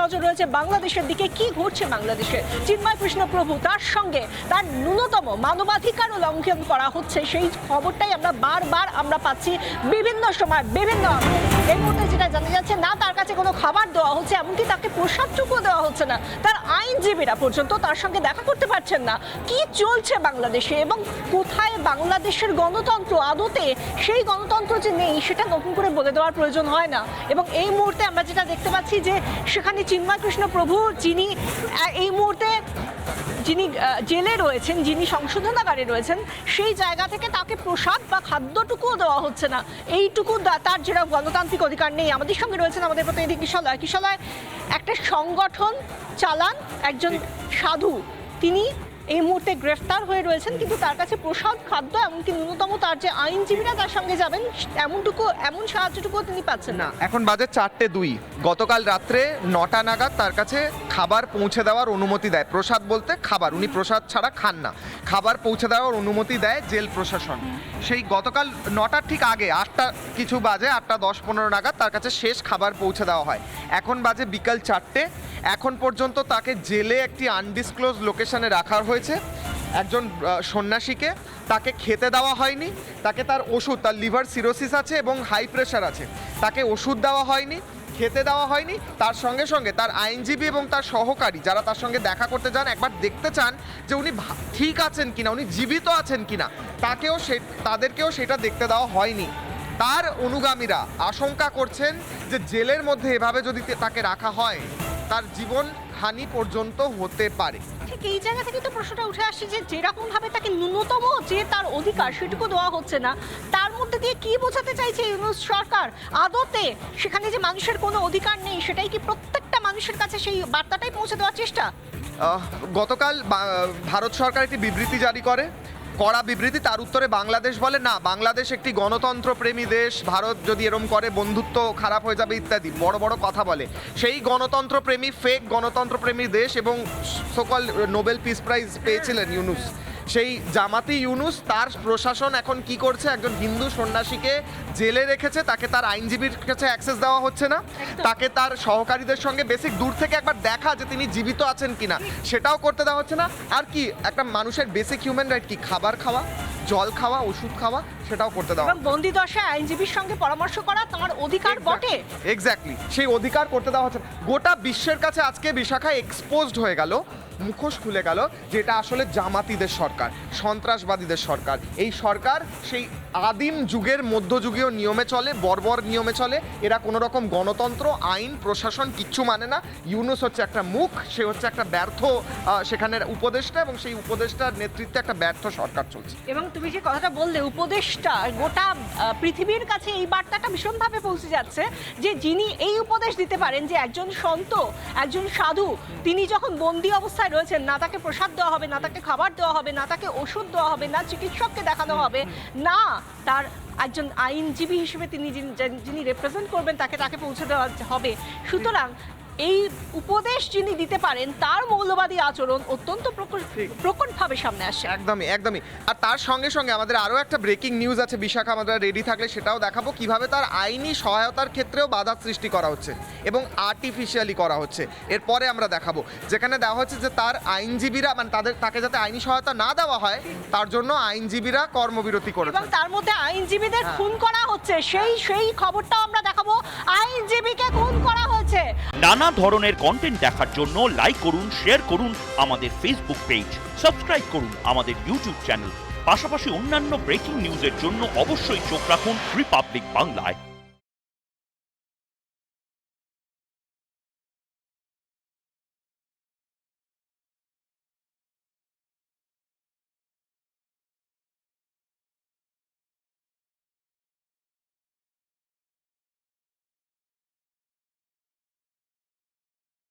নজর রয়েছে বাংলাদেশের দিকে। কি ঘটছে বাংলাদেশে? চিন্ময় কৃষ্ণ প্রভু, তার সঙ্গে তার ন্যূনতম মানবাধিকারও লঙ্ঘন করা হচ্ছে, সেই খবরটাই আমরা বারবার পাচ্ছি বিভিন্ন সময় বিভিন্ন। এই মুহূর্তে যেটা জানা যাচ্ছে, না তার কাছে কোনো খাবার দেওয়া হচ্ছে, এমনকি তাকে প্রসাদটুকু দেওয়া হচ্ছে না। তার আইনজীবীরা পর্যন্ত তার সঙ্গে দেখা করতে পারছেন না। কি চলছে বাংলাদেশে এবং কোথায় বাংলাদেশের গণতন্ত্র? আদতে সেই গণতন্ত্র যে নেই সেটা নতুন করে বলে দেওয়ার প্রয়োজন হয় না। এবং এই মুহূর্তে আমরা যেটা দেখতে পাচ্ছি যে সেখানে চিন্ময় কৃষ্ণ প্রভু, যিনি এই মুহূর্তে জেলে রয়েছেন, যিনি সংশোধনাগারে রয়েছেন, সেই জায়গা থেকে তাকে প্রসাদ বা খাদ্যটুকুও দেওয়া হচ্ছে না। এইটুকু তার যেটা গণতান্ত্রিক অধিকার নেই। আমাদের সঙ্গে রয়েছেন আমাদের প্রতিনিধি কিশলয়। কিশলয়, একটা সংগঠন চালান একজন সাধু, তিনি এই মুহূর্তে গ্রেফতার হয়ে রয়েছেন, কিন্তু তার কাছে প্রসাদ, খাদ্য, এমনকি ন্যূনতম তার যে আইনজীবীরা তার সঙ্গে যাবেন এমন সাহায্যটুকুও তিনি পাচ্ছেন না। এখন বাজে 4:02। গতকাল রাত্রে 9টা নাগাদ তার কাছে খাবার পৌঁছে দেওয়ার অনুমতি দেয়। প্রসাদ বলতে খাবার, উনি প্রসাদ ছাড়া খান না। খাবার পৌঁছে দেওয়ার অনুমতি দেয় জেল প্রশাসন। সেই গতকাল 9টার ঠিক আগে 8টা কিছু বাজে, 8টা 10-15 নাগাদ তার কাছে শেষ খাবার পৌঁছে দেওয়া হয়। এখন বাজে বিকাল 4টে। এখন পর্যন্ত তাকে জেলে একটি আনডিসক্লোজ লোকেশনে রাখা হয়েছে, একজন সন্ন্যাসীকে। তাকে খেতে দেওয়া হয়নি, তাকে তার ওষুধ, তার লিভার সিরোসিস আছে এবং হাই প্রেশার আছে, তাকে ওষুধ দেওয়া হয়নি, খেতে দেওয়া হয়নি। তার সঙ্গে সঙ্গে তার আইনজীবী এবং তার সহকারী যারা তার সঙ্গে দেখা করতে যান, একবার দেখতে চান যে উনি ঠিক আছেন কিনা, উনি জীবিত আছেন কিনা, তাদেরকেও সেটা দেখতে দেওয়া হয়নি। তার অনুগামীরা আশঙ্কা করছেন যে জেলের মধ্যে এভাবে যদি তাকে রাখা হয়, তার জীবন হানি পর্যন্ত হতে পারে। ঠিক এই জায়গা থেকে তো প্রশ্নটা উঠে আসছে যে যেরকম ভাবে তাকে ন্যূনতম যে তার অধিকার সেটুকু দেওয়া হচ্ছে না, তার মধ্যে দিয়ে কি বোঝাতে চাইছে ইউনূস সরকার? আদতে সেখানে যে মানুষের কোনো অধিকার নেই, সেটাই কি প্রত্যেকটা মানুষের কাছে সেই বার্তাটাই পৌঁছে দেওয়ার চেষ্টা? গতকাল ভারত সরকার একটি বিবৃতি জারি করে, কড়া বিবৃতি। তার উত্তরে বাংলাদেশ বলে না, বাংলাদেশ একটি গণতন্ত্রপ্রেমী দেশ, ভারত যদি এরম করে বন্ধুত্ব খারাপ হয়ে যাবে ইত্যাদি বড় বড় কথা বলে। সেই গণতন্ত্রপ্রেমী, ফেক গণতন্ত্রপ্রেমী দেশ এবং সকল নোবেল পিস প্রাইজ পেয়েছিলেন ইউনূস, সেই জামাতি ইউনূস, তার প্রশাসন এখন কি করছে? একজন হিন্দু সন্ন্যাসীকে জেলে রেখেছে, তাকে তার আইনজীবীর কাছে অ্যাক্সেস দেওয়া হচ্ছে না, তাকে তার সহকারীদের সঙ্গে বেসিক দূর থেকে একবার দেখা যে তিনি জীবিত আছেন কিনা সেটাও করতে দেওয়া হচ্ছে না। আর কি একটা মানুষের বেসিক হিউম্যান রাইট কি? খাবার খাওয়া, জল খাওয়া, ওষুধ খাওয়া, সেটাও করতে দেওয়া। এবং বন্দি দশায় আইনজীবীর সঙ্গে পরামর্শ করা তার অধিকার বটে। এক্স্যাক্টলি, সেই অধিকার করতে দেওয়া হচ্ছে। গোটা বিশ্বের কাছে আজকে বিশাখা এক্সপোজড হয়ে গেল, মুখোশ খুলে গেল, যেটা আসলে জামাতিদের সরকার, সন্ত্রাসবাদীদের সরকার। এই সরকার সেই আদিম যুগের মধ্যযুগীয় নিয়মে চলে, বর্বর নিয়মে চলে। এরা কোনো রকম গণতন্ত্র, আইন, প্রশাসন কিচ্ছু মানে না। ইউনূস হচ্ছে একটা মুখ, সে হচ্ছে একটা ব্যর্থ সেখানের উপদেষ্টা, এবং সেই উপদেষ্টার নেতৃত্বে একটা ব্যর্থ সরকার চলছে। এবং তুমি যে কথাটা বললে উপদেষ্টা, গোটা পৃথিবীর কাছে এই বার্তাটা ভীষণভাবে পৌঁছে যাচ্ছে যে যিনি এই উপদেশ দিতে পারেন যে একজন সন্ত, একজন সাধু, তিনি যখন বন্দি অবস্থায় রয়েছেন, না তাকে প্রসাদ দেওয়া হবে, না তাকে খাবার দেওয়া হবে, না তাকে ওষুধ দেওয়া হবে, না চিকিৎসককে দেখানো হবে, না তার একজন আইনজীবী হিসেবে তিনি যিনি রিপ্রেজেন্ট করবেন তাকে পৌঁছে দেওয়া হবে। সুতরাং এই উপদেশ যিনি দিতে পারেন, তার মৌলবাদী আচরণ অত্যন্ত প্রকটভাবে সামনে আসে। একদমই। আর তার সঙ্গে সঙ্গে আমাদের আরও একটা ব্রেকিং নিউজ আছে বিশাখা, আমাদের রেডি থাকলে সেটাও দেখাবো, কিভাবে তার আইনি সহায়তার ক্ষেত্রেও বাধা সৃষ্টি করা হচ্ছে এবং আর্টিফিশিয়ালি করা হচ্ছে। এরপরে আমরা দেখাবো, যেখানে দেওয়া হচ্ছে যে তার আইনজীবীরা, মানে তাকে যাতে আইনি সহায়তা না দেওয়া হয় তার জন্য আইনজীবীরা কর্মবিরতি করেছে, এবং তার মধ্যে আইনজীবীদের খুন করা হচ্ছে। সেই খবরটাও আমরা দেখাবো, আইনজীবীকে খুন করা হয়েছে। নানা ধরনের কন্টেন্ট দেখার জন্য লাইক করুন, শেয়ার করুন আমাদের ফেসবুক পেজ, সাবস্ক্রাইব করুন আমাদের ইউটিউব চ্যানেল। পাশাপাশি অন্যান্য ব্রেকিং নিউজের জন্য অবশ্যই চোখ রাখুন রিপাবলিক বাংলায়।